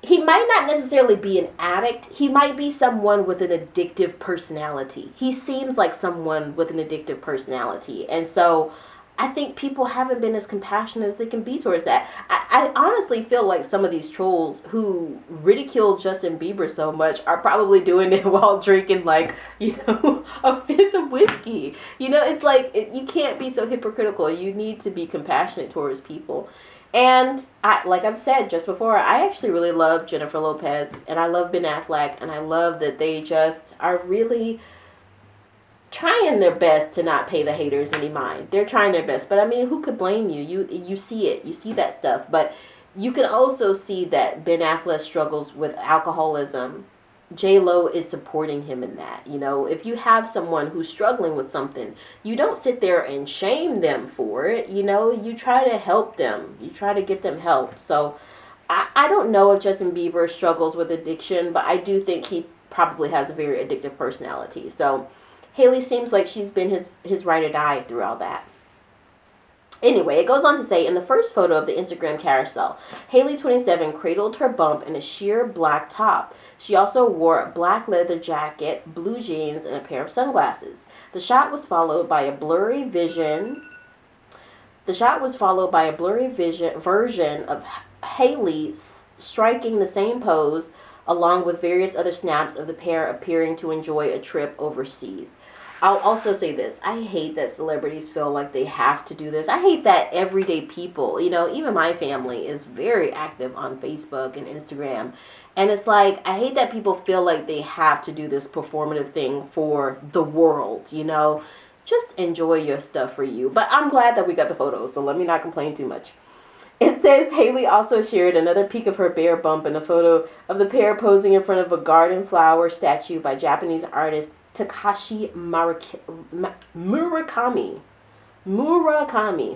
might not necessarily be an addict. He might be someone with an addictive personality. He seems like someone with an addictive personality. And so I think people haven't been as compassionate as they can be towards that. I honestly feel like some of these trolls who ridicule Justin Bieber so much are probably doing it while drinking, like, a fifth of whiskey. It's like, you can't be so hypocritical. You need to be compassionate towards people. And like I've said just before, I actually really love Jennifer Lopez, and I love Ben Affleck, and I love that they just are really trying their best to not pay the haters any mind. They're trying their best. But I mean, who could blame you? You see it. You see that stuff. But you can also see that Ben Affleck struggles with alcoholism. J-Lo is supporting him in that. If you have someone who's struggling with something, you don't sit there and shame them for it. You try to help them. You try to get them help. So I don't know if Justin Bieber struggles with addiction, but I do think he probably has a very addictive personality. So Hailey seems like she's been his ride or die through all that. Anyway, it goes on to say, in the first photo of the Instagram carousel, Hailey, 27, cradled her bump in a sheer black top. She also wore a black leather jacket, blue jeans, and a pair of sunglasses. The shot was followed by a blurry version of Hailey striking the same pose, along with various other snaps of the pair appearing to enjoy a trip overseas. I'll also say this. I hate that celebrities feel like they have to do this. I hate that everyday people, even my family is very active on Facebook and Instagram. And it's like, I hate that people feel like they have to do this performative thing for the world, Just enjoy your stuff for you. But I'm glad that we got the photos, so let me not complain too much. It says Hailey also shared another peek of her bare bump in a photo of the pair posing in front of a garden flower statue by Japanese artist Takashi Murakami.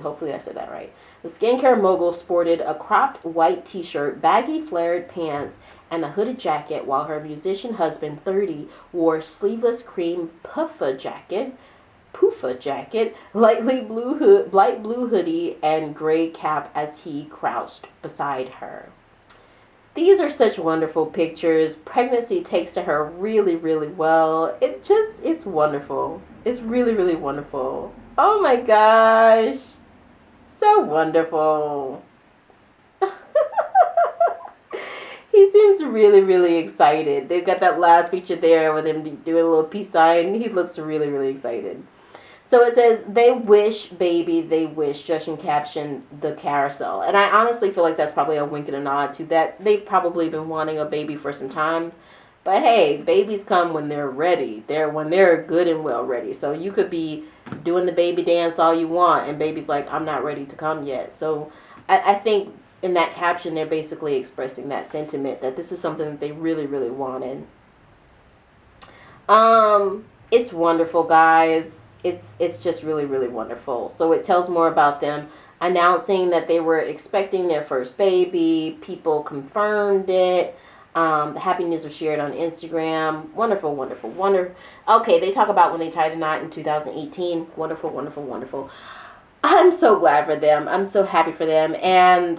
Hopefully I said that right. The skincare mogul sported a cropped white t-shirt, baggy flared pants, and a hooded jacket, while her musician husband, 30, wore sleeveless cream puffa jacket, light blue hoodie, and gray cap as he crouched beside her. These are such wonderful pictures. Pregnancy takes to her really, really well. It's wonderful. It's really, really wonderful. Oh my gosh. So wonderful. He seems really, really excited. They've got that last picture there with him doing a little peace sign. He looks really, really excited. So it says, they wish, baby, they wish, Justin captioned the carousel. And I honestly feel like that's probably a wink and a nod to that. They've probably been wanting a baby for some time. But hey, babies come when they're ready. When they're good and well ready. So you could be doing the baby dance all you want, and baby's like, I'm not ready to come yet. So I think in that caption, they're basically expressing that sentiment that this is something that they really, really wanted. It's wonderful, guys. It's just really, really wonderful. So it tells more about them announcing that they were expecting their first baby. People confirmed it. The happy news was shared on Instagram. Wonderful, wonderful, wonderful. Okay, they talk about when they tied a knot in 2018. Wonderful, wonderful, wonderful. I'm so glad for them. I'm so happy for them. And,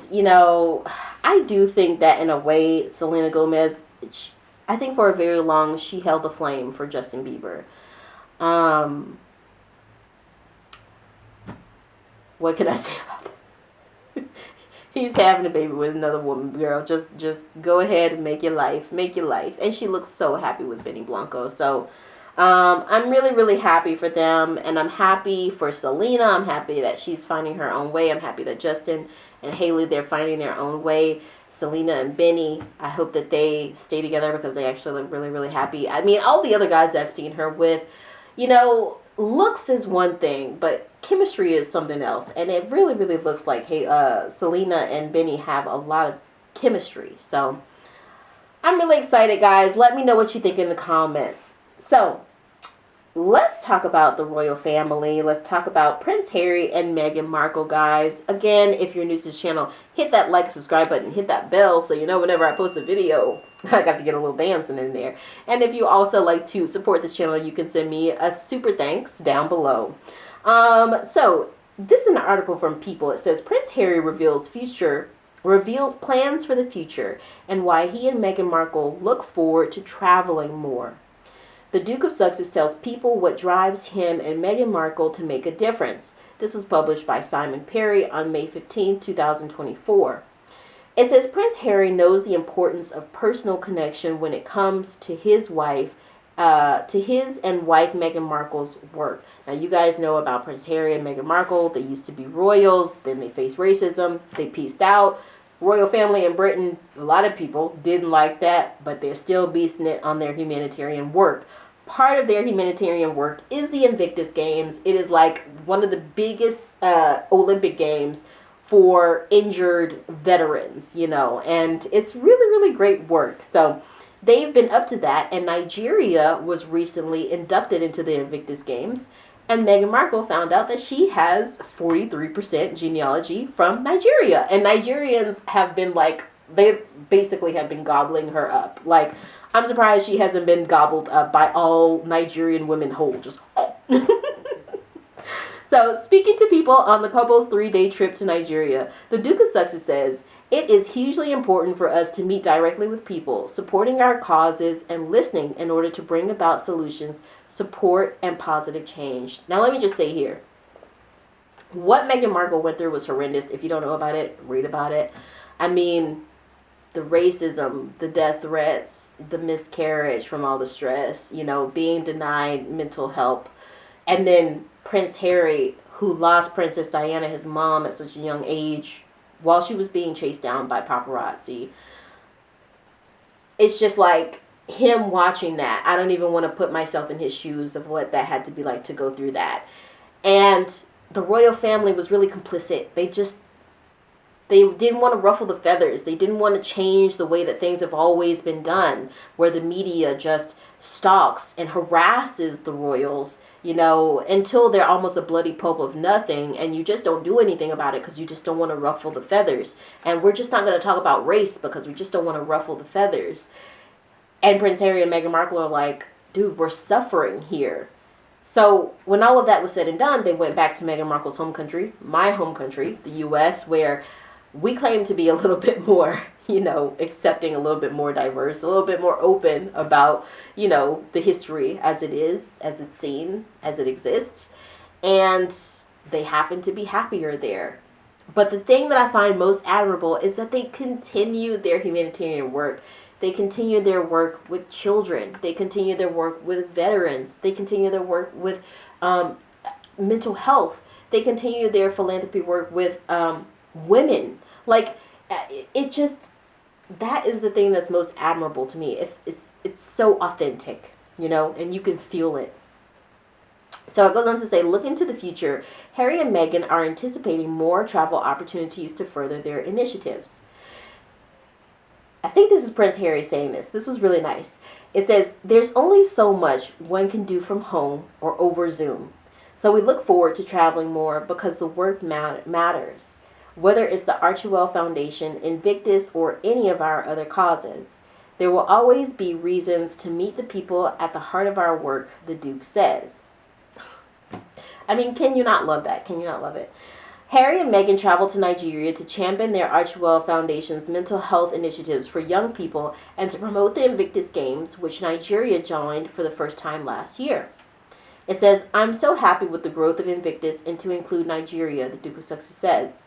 I do think that in a way, Selena Gomez, I think for a very long, she held the flame for Justin Bieber. What can I say about that? He's having a baby with another woman, girl. Just go ahead and make your life. Make your life. And she looks so happy with Benny Blanco. So, I'm really, really happy for them. And I'm happy for Selena. I'm happy that she's finding her own way. I'm happy that Justin and Hailey, they're finding their own way. Selena and Benny, I hope that they stay together because they actually look really, really happy. I mean, all the other guys that I've seen her with, looks is one thing, but chemistry is something else. And it really, really looks like, hey, Selena and Benny have a lot of chemistry. So I'm really excited, guys. Let me know what you think in the comments. So let's talk about the royal family. Let's talk about Prince Harry and Meghan Markle, guys. Again, if you're new to this channel, hit that like, subscribe button, hit that bell so you know whenever I post a video. I got to get a little dancing in there. And if you also like to support this channel, you can send me a super thanks down below. So this is an article from People. It says Prince Harry reveals plans for the future and why he and Meghan Markle look forward to traveling more. The Duke of Sussex tells People what drives him and Meghan Markle to make a difference. This was published by Simon Perry on May 15, 2024. It says Prince Harry knows the importance of personal connection when it comes to his wife, and wife Meghan Markle's work. Now, you guys know about Prince Harry and Meghan Markle. They used to be royals. Then they faced racism. They peaced out. Royal family in Britain, a lot of people didn't like that, but they're still beasting it on their humanitarian work. Part of their humanitarian work is the Invictus Games. It is like one of the biggest Olympic Games for injured veterans, you know, and it's really, really great work. So they've been up to that, and Nigeria was recently inducted into the Invictus Games, and Meghan Markle found out that she has 43% genealogy from Nigeria, and Nigerians have been like, they basically have been gobbling her up. Like, I'm surprised she hasn't been gobbled up by all Nigerian women whole, just So, speaking to People on the couple's 3-day trip to Nigeria, the Duke of Sussex says, "It is hugely important for us to meet directly with people, supporting our causes and listening in order to bring about solutions, support, and positive change." Now, let me just say here, what Meghan Markle went through was horrendous. If you don't know about it, read about it. I mean, the racism, the death threats, the miscarriage from all the stress, you know, being denied mental help, and then Prince Harry, who lost Princess Diana, his mom, at such a young age while she was being chased down by paparazzi. It's just like him watching that. I don't even want to put myself in his shoes of what that had to be like to go through that. And the royal family was really complicit. They didn't want to ruffle the feathers. They didn't want to change the way that things have always been done, where the media just stalks and harasses the royals, you know, until they're almost a bloody pulp of nothing, and you just don't do anything about it because you just don't want to ruffle the feathers. And we're just not going to talk about race because we just don't want to ruffle the feathers. And Prince Harry and Meghan Markle are like, dude, we're suffering here. So when all of that was said and done, they went back to Meghan Markle's home country, my home country, the U.S., where we claim to be a little bit more, you know, accepting, a little bit more diverse, a little bit more open about, you know, the history as it is, as it's seen, as it exists. And they happen to be happier there. But the thing that I find most admirable is that they continue their humanitarian work. They continue their work with children. They continue their work with veterans. They continue their work with mental health. They continue their philanthropy work with women. Like, it just, that is the thing that's most admirable to me. It's so authentic, you know, and you can feel it. So it goes on to say, look into the future. Harry and Meghan are anticipating more travel opportunities to further their initiatives. I think this is Prince Harry saying this. This was really nice. It says, there's only so much one can do from home or over Zoom. So we look forward to traveling more because the work matters. Whether it's the Archewell Foundation, Invictus, or any of our other causes, there will always be reasons to meet the people at the heart of our work, the Duke says. I mean, can you not love that? Can you not love it? Harry and Meghan traveled to Nigeria to champion their Archewell Foundation's mental health initiatives for young people and to promote the Invictus Games, which Nigeria joined for the first time last year. It says, I'm so happy with the growth of Invictus and to include Nigeria, the Duke of Sussex says.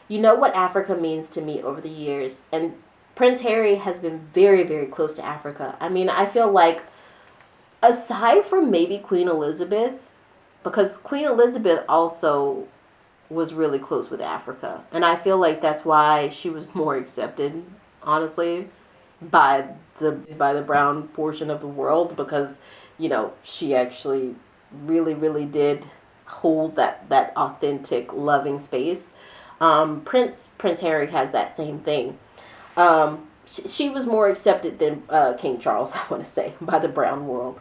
You know what Africa means to me over the years, and Prince Harry has been very, very close to Africa. I mean, I feel like, aside from maybe Queen Elizabeth, because Queen Elizabeth also was really close with Africa, and I feel like that's why she was more accepted, honestly, by the brown portion of the world, because, you know, she actually really, really did hold that authentic, loving space. Prince Harry has that same thing. She was more accepted than King Charles, I want to say, by the brown world.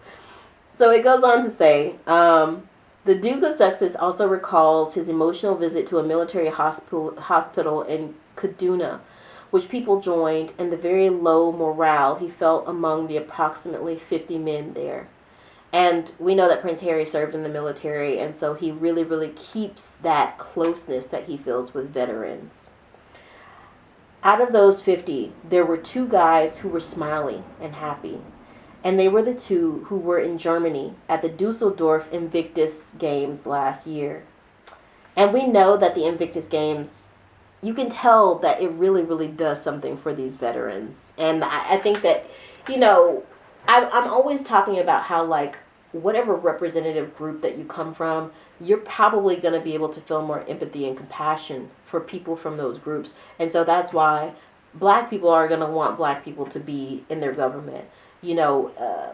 So it goes on to say, the Duke of Sussex also recalls his emotional visit to a military hospital in Kaduna, which people joined, and the very low morale he felt among the approximately 50 men there. And we know that Prince Harry served in the military, and so he really, really keeps that closeness that he feels with veterans. Out of those 50, there were 2 guys who were smiling and happy. And they were the 2 who were in Germany at the Dusseldorf Invictus Games last year. And we know that the Invictus Games, you can tell that it really, really does something for these veterans. And I think that, I'm always talking about how, like, whatever representative group that you come from, you're probably going to be able to feel more empathy and compassion for people from those groups. And so that's why black people are going to want black people to be in their government.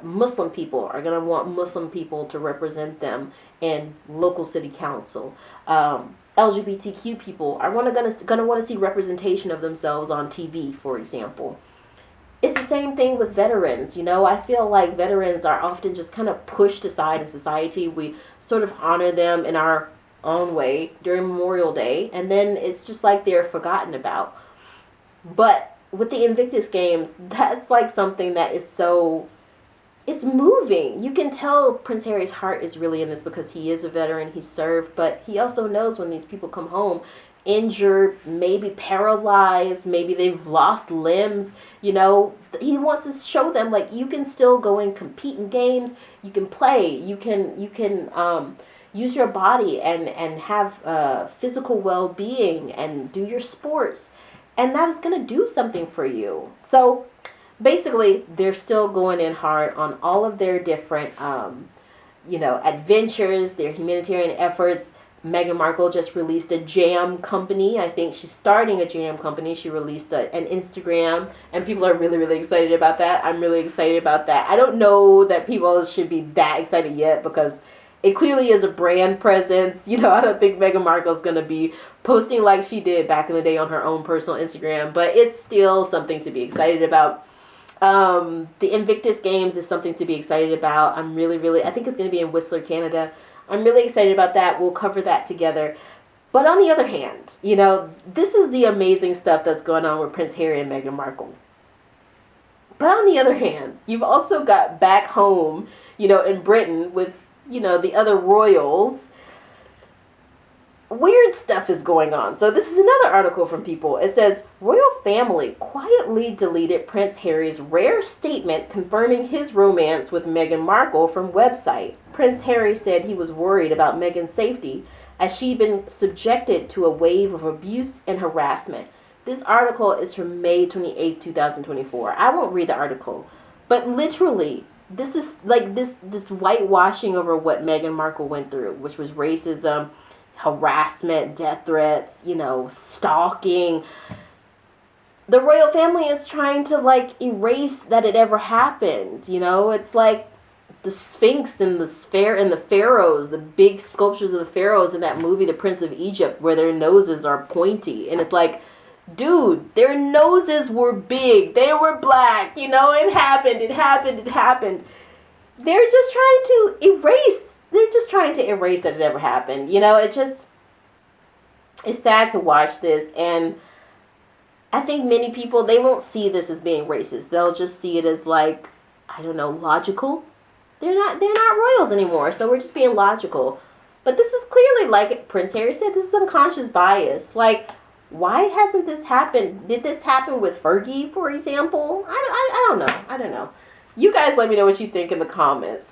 Muslim people are going to want Muslim people to represent them in local city council. LGBTQ people are going to want to see representation of themselves on TV, for example. It's the same thing with veterans. I feel like veterans are often just kind of pushed aside in society. We sort of honor them in our own way during Memorial Day, and then it's just like they're forgotten about. But with the Invictus Games, that's like something that is it's moving. You can tell Prince Harry's heart is really in this because he is a veteran, he served, but he also knows when these people come home injured, maybe paralyzed, maybe they've lost limbs, he wants to show them, like, you can still go and compete in games, you can play, you can use your body and have physical well-being and do your sports. And that is going to do something for you. So basically, they're still going in hard on all of their different, adventures, their humanitarian efforts. Meghan Markle just released a jam company. I think she's starting a jam company. She released an Instagram, and people are really, really excited about that. I'm really excited about that. I don't know that people should be that excited yet because it clearly is a brand presence. I don't think Meghan Markle is going to be posting like she did back in the day on her own personal Instagram, but it's still something to be excited about. The Invictus Games is something to be excited about. I'm really, really, I think it's going to be in Whistler, Canada. I'm really excited about that. We'll cover that together. But on the other hand, this is the amazing stuff that's going on with Prince Harry and Meghan Markle. But on the other hand, you've also got back home, in Britain with, the other royals. Weird stuff is going on. So this is another article from People. It says, royal family quietly deleted Prince Harry's rare statement confirming his romance with Meghan Markle from website. Prince Harry said he was worried about Meghan's safety as she'd been subjected to a wave of abuse and harassment. This article is from May 28, 2024. I won't read the article, but literally, this is like this whitewashing over what Meghan Markle went through, which was racism, harassment, death threats, stalking. The royal family is trying to erase that it ever happened. It's like the Sphinx and the pharaohs, the big sculptures of the pharaohs in that movie, The Prince of Egypt, where their noses are pointy. And it's like, dude, their noses were big. They were black. It happened. They're just trying to erase. They're just trying to erase that it ever happened. It's sad to watch this. And I think many people, they won't see this as being racist. They'll just see it as logical. They're not royals anymore. So we're just being logical. But this is clearly, like Prince Harry said, this is unconscious bias. Why hasn't this happened? Did this happen with Fergie, for example? I don't know. You guys let me know what you think in the comments.